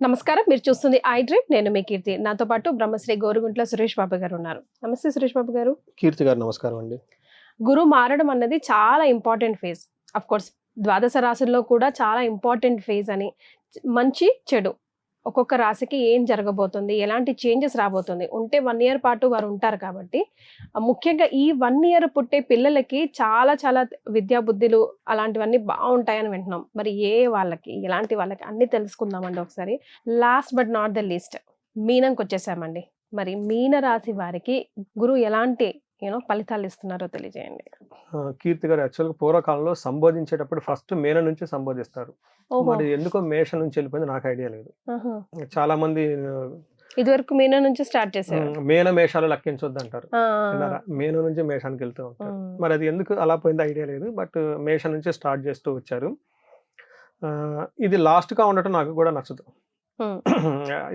నమస్కారం. మీరు చూస్తుంది ఐ డ్రీమ్. నేను మీ కీర్తి. నాతో పాటు బ్రహ్మశ్రీ గోరుగుంట్ల సురేష్ బాబు గారు ఉన్నారు. నమస్తే సురేష్ బాబు గారు. కీర్తి గారు నమస్కారం అండి. గురువు మారడం అన్నది చాలా ఇంపార్టెంట్ ఫేజ్. కోర్స్ ద్వాదశ రాశుల్లో కూడా చాలా ఇంపార్టెంట్ ఫేజ్ అని. మంచి, చెడు ఒక్కొక్క రాశికి ఏం జరగబోతుంది, ఎలాంటి చేంజెస్ రాబోతుంది, ఉంటే 1 ఇయర్ పాటు వారు ఉంటారు కాబట్టి ముఖ్యంగా ఈ 1 ఇయర్ పుట్టే పిల్లలకి చాలా చాలా విద్యా బుద్ధులు అలాంటివన్నీ బాగుంటాయని వింటున్నాం. మరి వాళ్ళకి ఎలాంటి వాళ్ళకి అన్ని తెలుసుకుందామండి ఒకసారి. Last but not the least మీనంకి వచ్చేసామండి. మరి మీన రాశి వారికి గురువు ఎలాంటి ఫలితాలు ఇస్తున్నారో తెలియజేయండి. కీర్తి గారు యాక్చువల్గా పూర్వకాలంలో సంబోధించేటప్పుడు ఫస్ట్ మేన నుంచి సంబోధిస్తారు. మరి ఎందుకో మేష నుంచి వెళ్ళిపోయింది, నాకు ఐడియా లేదు. చాలా మంది ఇదివరకు మీన నుంచి స్టార్ట్ చేశారు. మేన మేషాలు లెక్కించొద్దు అంటారు. మేన నుంచి మేషానికి వెళ్తూ ఉంటారు. మరి అది ఎందుకు అలా పోయింది ఐడియా లేదు. బట్ మేష నుంచి స్టార్ట్ చేస్తూ వచ్చారు. ఇది లాస్ట్ గా ఉండటం నాకు కూడా నచ్చదు.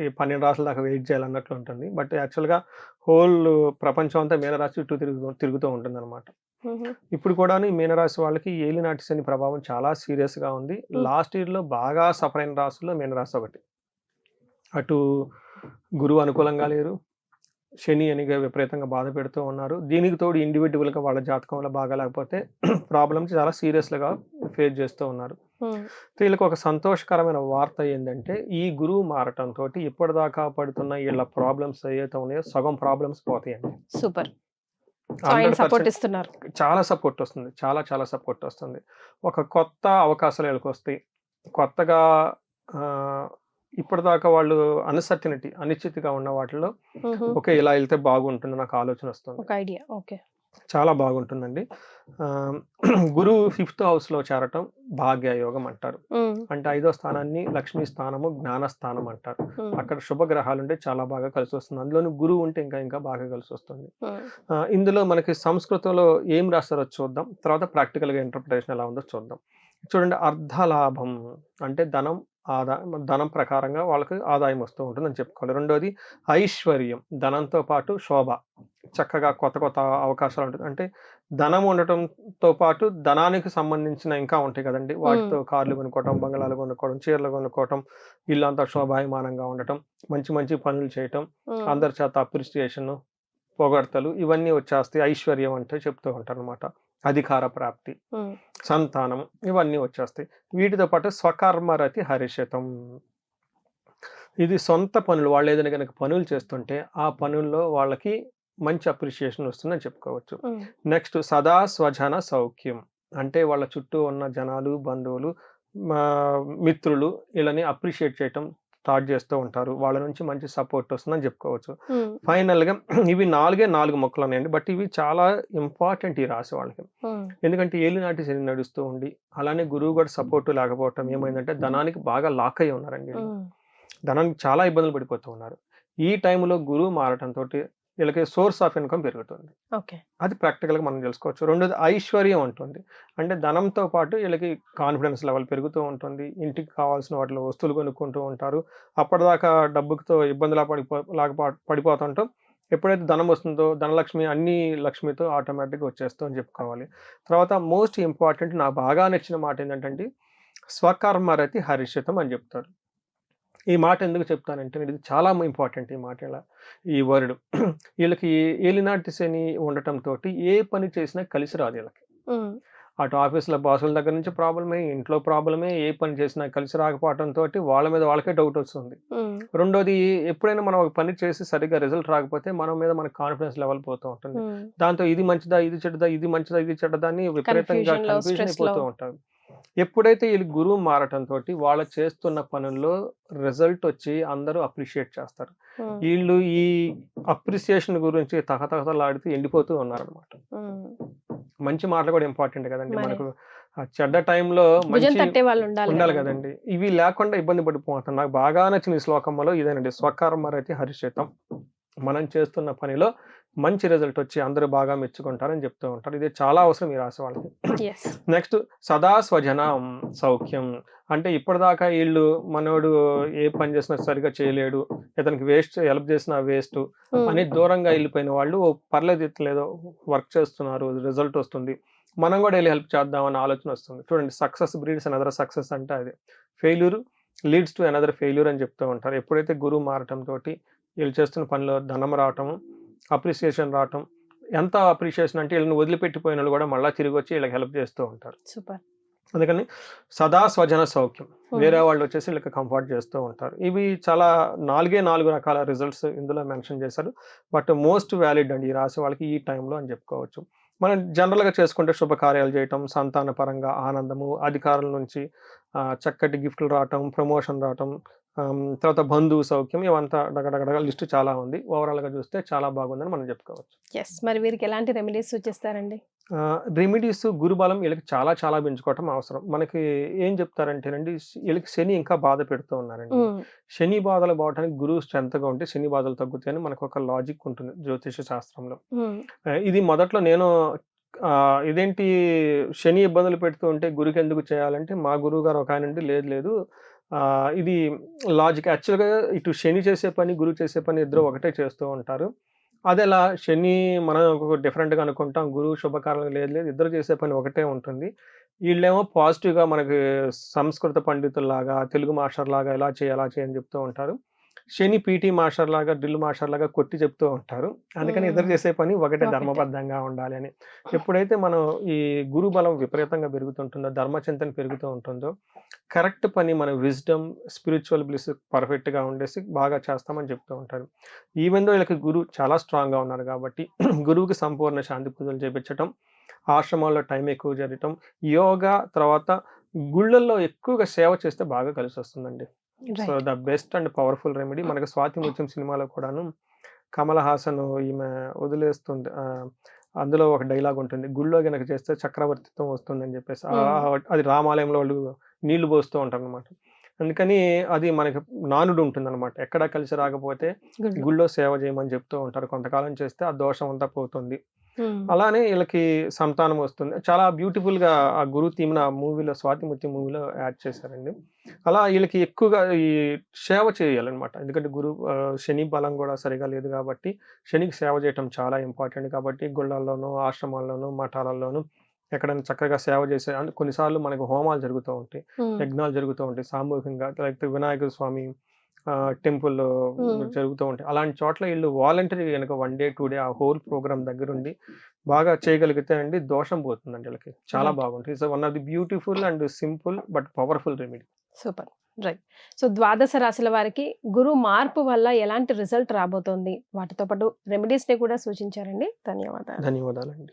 ఈ 12 రాసుల దాకా వెయిట్ చేయాలన్నట్లు ఉంటుంది. బట్ యాక్చువల్గా హోల్ ప్రపంచం అంతా మీనరాశి చుట్టూ తిరుగుతూ ఉంటుంది అనమాట. ఇప్పుడు కూడా ఈ మీనరాశి వాళ్ళకి ఏలినాటి శని ప్రభావం చాలా సీరియస్ గా ఉంది. లాస్ట్ ఇయర్ లో బాగా సఫర్ అయిన రాశుల్లో మీనరాశి ఒకటి. అటు గురువు అనుకూలంగా లేరు, శని అనిగా విపరీతంగా బాధ పెడుతూ ఉన్నారు. దీనికి తోడు ఇండివిజువల్ గా వాళ్ళ జాతకంలో బాగా లేకపోతే ప్రాబ్లమ్స్ చాలా సీరియస్ గా ఫేస్ చేస్తూ ఉన్నారు. వీళ్ళకి ఒక సంతోషకరమైన వార్త ఏంటంటే ఈ గురువు మారటంతో ఇప్పటిదాకా పడుతున్న వీళ్ళ ప్రాబ్లమ్స్ ఏవైతే ఉన్నాయో సగం ప్రాబ్లమ్స్ పోతాయండి. సూపర్. చాలా సపోర్ట్ వస్తుంది, చాలా చాలా సపోర్ట్ వస్తుంది. ఒక కొత్త అవకాశాలు వీళ్ళకి వస్తాయి. కొత్తగా ఇప్పటిదాకా వాళ్ళు అనిశ్చితిగా ఉన్న వాటిలో ఓకే ఇలా వెళ్తే బాగుంటుంది నాకు ఆలోచన వస్తుంది. ఒక ఐడియా. ఓకే, చాలా బాగుంటుందండి. గురువు 5th హౌస్ లో చేరటం భాగ్యయోగం అంటారు. అంటే 5వ స్థానాన్ని లక్ష్మీ స్థానము, జ్ఞాన స్థానం అంటారు. అక్కడ శుభగ్రహాలు ఉంటే చాలా బాగా కలిసి వస్తుంది. అందులోని గురువు ఉంటే ఇంకా బాగా కలిసి వస్తుంది. ఇందులో మనకి సంస్కృతంలో ఏం రాస్తారో చూద్దాం, తర్వాత ప్రాక్టికల్ గా ఇంటర్ప్రిటేషన్ ఎలా ఉందో చూద్దాం. చూడండి, అర్ధలాభం అంటే ధనం ప్రకారంగా వాళ్ళకి ఆదాయం వస్తూ ఉంటుందని చెప్పుకోవాలి. రెండోది ఐశ్వర్యం, ధనంతో పాటు శోభ, చక్కగా కొత్త అవకాశాలు ఉంటుంది. అంటే ధనం ఉండటంతో పాటు ధనానికి సంబంధించిన ఇంకా ఉంటాయి కదండి, వాటితో కార్లు కొనుక్కోవటం, బంగ్లాలు కొనుక్కోవడం, చీరలు కొనుక్కోవటం, ఇల్లు అంతా శోభాయమానంగా ఉండటం, మంచి పనులు చేయటం, అందరి చేత అప్రిసియేషన్, పొగడ్తలు ఇవన్నీ వచ్చేస్తాయి. ఐశ్వర్యం అంటే చెప్తూ ఉంటారు అనమాట. అధికార ప్రాప్తి, సంతానం ఇవన్నీ వచ్చేస్తాయి. వీటితో పాటు స్వకర్మరతి హర్షితం, ఇది సొంత పనులు, వాళ్ళు ఏదైనా కనుక పనులు చేస్తుంటే ఆ పనుల్లో వాళ్ళకి మంచి అప్రిషియేషన్ వస్తుందని చెప్పుకోవచ్చు. నెక్స్ట్ సదా స్వజన సౌఖ్యం, అంటే వాళ్ళ చుట్టూ ఉన్న జనాలు, బంధువులు, మిత్రులు వీళ్ళని అప్రిషియేట్ చేయటం స్టార్ట్ చేస్తూ ఉంటారు. వాళ్ళ నుంచి మంచి సపోర్ట్ వస్తుందని చెప్పుకోవచ్చు. ఫైనల్ గా ఇవి 4 మొక్కలు ఉన్నాయండి. బట్ ఇవి చాలా ఇంపార్టెంట్ ఈ రాశి వాళ్ళకి. ఎందుకంటే ఏలినాటి శని నడుస్తూ ఉండి అలానే గురువు కూడా సపోర్ట్ లేకపోవటం ఏమైందంటే ధనానికి బాగా లాక్ అయ్యి ఉన్నారండి. ధనానికి చాలా ఇబ్బందులు పడిపోతూ ఉన్నారు. ఈ టైంలో గురువు మారటంతో వీళ్ళకి సోర్స్ ఆఫ్ ఇన్కమ్ పెరుగుతుంది. అది ప్రాక్టికల్ గా మనం తెలుసుకోవచ్చు. రెండోది ఐశ్వర్యం ఉంటుంది. అంటే ధనంతో పాటు వీళ్ళకి కాన్ఫిడెన్స్ లెవెల్ పెరుగుతూ ఉంటుంది. ఇంటికి కావాల్సిన వాటిలో వస్తువులు కొనుక్కుంటూ ఉంటారు. అప్పటిదాకా డబ్బుతో ఇబ్బందిలా పడిపోతుంటాం. ఎప్పుడైతే ధనం వస్తుందో ధనలక్ష్మి అన్ని లక్ష్మితో ఆటోమేటిక్గా వచ్చేస్తూ అని చెప్పుకోవాలి. తర్వాత మోస్ట్ ఇంపార్టెంట్ నాకు బాగా నచ్చిన మాట ఏంటంటే స్వకర్మరతి హర్షితం అని చెప్తారు. ఈ మాట ఎందుకు చెప్తానంటే ఇది చాలా ఇంపార్టెంట్. ఈ మాట ఈ వర్డ్ వీళ్ళకి ఏలినాటి శని ఉండటంతో ఏ పని చేసినా కలిసి రాదు వీళ్ళకి. అటు ఆఫీసులో బాసుల దగ్గర నుంచి ప్రాబ్లమే, ఇంట్లో ప్రాబ్లమే, ఏ పని చేసినా కలిసి రాకపోవడంతో వాళ్ళ మీద వాళ్ళకే డౌట్ వస్తుంది. రెండోది, ఎప్పుడైనా మనం ఒక పని చేసి సరిగ్గా రిజల్ట్ రాకపోతే మన మీద మనకు కాన్ఫిడెన్స్ లెవెల్ పోతూ ఉంటుంది. దాంతో ఇది మంచిదా, ఇది చెడ్డదా, ఇది మంచిదా, ఇది చెడ్డదా అని విపరీతంగా కన్ఫ్యూజన్ అయిపోతూ ఉంటారు. ఎప్పుడైతే వీళ్ళు గురువు మారటంతో వాళ్ళు చేస్తున్న పనుల్లో రిజల్ట్ వచ్చి అందరూ అప్రిషియేట్ చేస్తారు. వీళ్ళు ఈ అప్రిసియేషన్ గురించి తహతహలాడుతూ ఎండిపోతూ ఉన్నారనమాట. మంచి మాటలు కూడా ఇంపార్టెంట్ కదండి మనకు. చెడ్డ టైంలో ఉండాలి కదండి. ఇవి లేకుండా ఇబ్బంది పడిపోతాం. నాకు బాగా నచ్చిన ఈ శ్లోకంలో ఇదేనండి, స్వకర్మరతి హర్షితం. మనం చేస్తున్న పనిలో మంచి రిజల్ట్ వచ్చి అందరూ బాగా మెచ్చుకుంటారని చెప్తూ ఉంటారు. ఇది చాలా అవసరం ఈ రాశి వాళ్ళకి. నెక్స్ట్ సదా స్వజన సౌఖ్యం, అంటే ఇప్పటిదాకా వీళ్ళు మనోడు ఏ పని చేసినా సరిగా చేయలేడు, ఇతనికి హెల్ప్ చేసినా వేస్ట్ అని దూరంగా వెళ్ళిపోయిన వాళ్ళు పర్లేదు లేదో వర్క్ చేస్తున్నారు, రిజల్ట్ వస్తుంది, మనం కూడా వెళ్ళి హెల్ప్ చేద్దామని ఆలోచన వస్తుంది. చూడండి, success breeds and other success అంటే అది failure leads to another failure అని చెప్తూ ఉంటారు. ఎప్పుడైతే గురువు మారటం తోటి వీళ్ళు చేస్తున్న పనిలో ధనం రావటం, అప్రిసియేషన్ రావటం, ఎంత అప్రిషియేషన్ అంటే వీళ్ళని వదిలిపెట్టిపోయిన వాళ్ళు కూడా మళ్ళీ తిరిగి వచ్చి వీళ్ళకి హెల్ప్ చేస్తూ ఉంటారు. సూపర్. అందుకని సదా స్వజన సౌఖ్యం, వేరే వాళ్ళు వచ్చేసి వీళ్ళకి కంఫర్ట్ చేస్తూ ఉంటారు. ఇవి చాలా 4 రకాల రిజల్ట్స్ ఇందులో మెన్షన్ చేశారు. బట్ మోస్ట్ వ్యాలిడ్ అండి ఈ రాశి వాళ్ళకి ఈ టైంలో అని చెప్పుకోవచ్చు. మనం జనరల్గా చేసుకుంటే శుభకార్యాలు చేయటం, సంతాన పరంగా ఆనందము, అధికారుల నుంచి చక్కటి గిఫ్ట్లు రావటం, ప్రమోషన్ రావటం, తర్వాత బంధువు సౌఖ్యం, ఇవంతా డగడగడగా లిస్ట్ చాలా ఉంది. ఓవరాల్గా చూస్తే చాలా బాగుందని మనం చెప్పుకోవచ్చు. ఎస్, మరి వీరికి ఎలాంటి రెమెడీస్ సూచిస్తారండి? రెమెడీస్ గురుబలం వీళ్ళకి చాలా చాలా పెంచుకోవటం అవసరం. మనకి ఏం చెప్తారంటేనండి, వీళ్ళకి శని ఇంకా బాధ పెడుతూ ఉన్నారండి. శని బాధలు పోవడానికి గురువు స్ట్రెంత్గా ఉంటే శని బాధలు తగ్గుతాయని మనకు ఒక లాజిక్ ఉంటుంది జ్యోతిష శాస్త్రంలో. ఇది మొదట్లో నేను ఇదేంటి శని ఇబ్బందులు పెడుతూ ఉంటే గురుకి ఎందుకు చేయాలంటే, మా గురువు గారు ఒక ఆయన ఉండి లేదు ఇది లాజిక్. యాక్చువల్గా ఇటు శని చేసే పని, గురువు చేసే పని ఇద్దరు ఒకటే చేస్తూ ఉంటారు. అదెలా శని మనం డిఫరెంట్గా అనుకుంటాం, గురువు శుభకార్యాలు లేదు ఇద్దరు చేసే పని ఒకటే ఉంటుంది. వీళ్ళేమో పాజిటివ్గా మనకి సంస్కృత పండితుల్లాగా, తెలుగు మాస్టర్ లాగా ఎలా చేయని చెప్తూ ఉంటారు. శని పీటీ మాస్టర్ లాగా, డ్రిల్ మాస్టర్ లాగా కొట్టి చెప్తూ ఉంటారు. అందుకని ఇద్దరు చేసే పని ఒకటే, ధర్మబద్ధంగా ఉండాలి అని. ఎప్పుడైతే మనం ఈ గురు బలం విపరీతంగా పెరుగుతుంటుందో, ధర్మచింతన పెరుగుతూ ఉంటుందో, కరెక్ట్ పని మన విజ్డమ్, స్పిరిచువల్ బ్లిస్ పర్ఫెక్ట్గా ఉండేసి బాగా చేస్తామని చెప్తూ ఉంటారు. ఈవెన్ దో వీళ్ళకి గురువు చాలా స్ట్రాంగ్గా ఉన్నారు కాబట్టి గురువుకి సంపూర్ణ శాంతి పూజలు చేపించటం, ఆశ్రమాల్లో టైం ఎక్కువ జరగటం, యోగా, తర్వాత గుళ్ళల్లో ఎక్కువగా సేవ చేస్తే బాగా కలిసి వస్తుందండి. So the best and powerful remedy. మనకి స్వాతి ముత్యం సినిమాలో కూడాను కమల్ హాసన్ ఈమె వదిలేస్తుంది, అందులో ఒక డైలాగ్ ఉంటుంది, గుళ్ళో గనక చేస్తే చక్రవర్తిత్వం వస్తుందని చెప్పేసి. అది రామాలయంలో వాళ్ళు నీళ్లు పోస్తూ ఉంటారు అనమాట. అందుకని అది మనకి నానుడు ఉంటుంది అనమాట. ఎక్కడ కలిసి రాకపోతే గుళ్ళో సేవ చేయమని చెప్తూ ఉంటారు. కొంతకాలం చేస్తే ఆ దోషం అంతా పోతుంది. అలానే వీళ్ళకి సంతానం వస్తుంది. చాలా బ్యూటిఫుల్ గా ఆ గురు థీమ్ ఆ మూవీలో, స్వాతి ముత్యం మూవీలో యాడ్ చేశారండి. అలా వీళ్ళకి ఎక్కువగా ఈ సేవ చేయాలన్నమాట. ఎందుకంటే శని బలం కూడా సరిగా లేదు కాబట్టి శనికి సేవ చేయటం చాలా ఇంపార్టెంట్. కాబట్టి గుళ్ళల్లోనూ, ఆశ్రమాల్లోనూ, మఠాలలోనూ ఎక్కడైనా చక్కగా సేవ చేసే, కొన్నిసార్లు మనకు హోమాలు జరుగుతూ ఉంటాయి, యజ్ఞాలు జరుగుతూ ఉంటాయి సామూహికంగా, లైక్ వినాయక స్వామి టెంపుల్ జరుగుతూ ఉంటాయి. అలాంటి చోట్ల వీళ్ళు వాలంటరీ కనుక 1 డే 2 డే ఆ హోల్ ప్రోగ్రామ్ దగ్గరుండి బాగా చేయగలిగితే అండి దోషం పోతుందండి వీళ్ళకి. చాలా బాగుంటుంది. So one of the beautiful and simple but powerful remedy. Super. Right. So ద్వాదశ రాశుల వారికి గురు మార్పు వల్ల ఎలాంటి రిజల్ట్ రాబోతోంది, వాటితో పాటు రెమెడీస్ ని కూడా సూచించారండి. ధన్యవాదాలు. ధన్యవాదాలండి.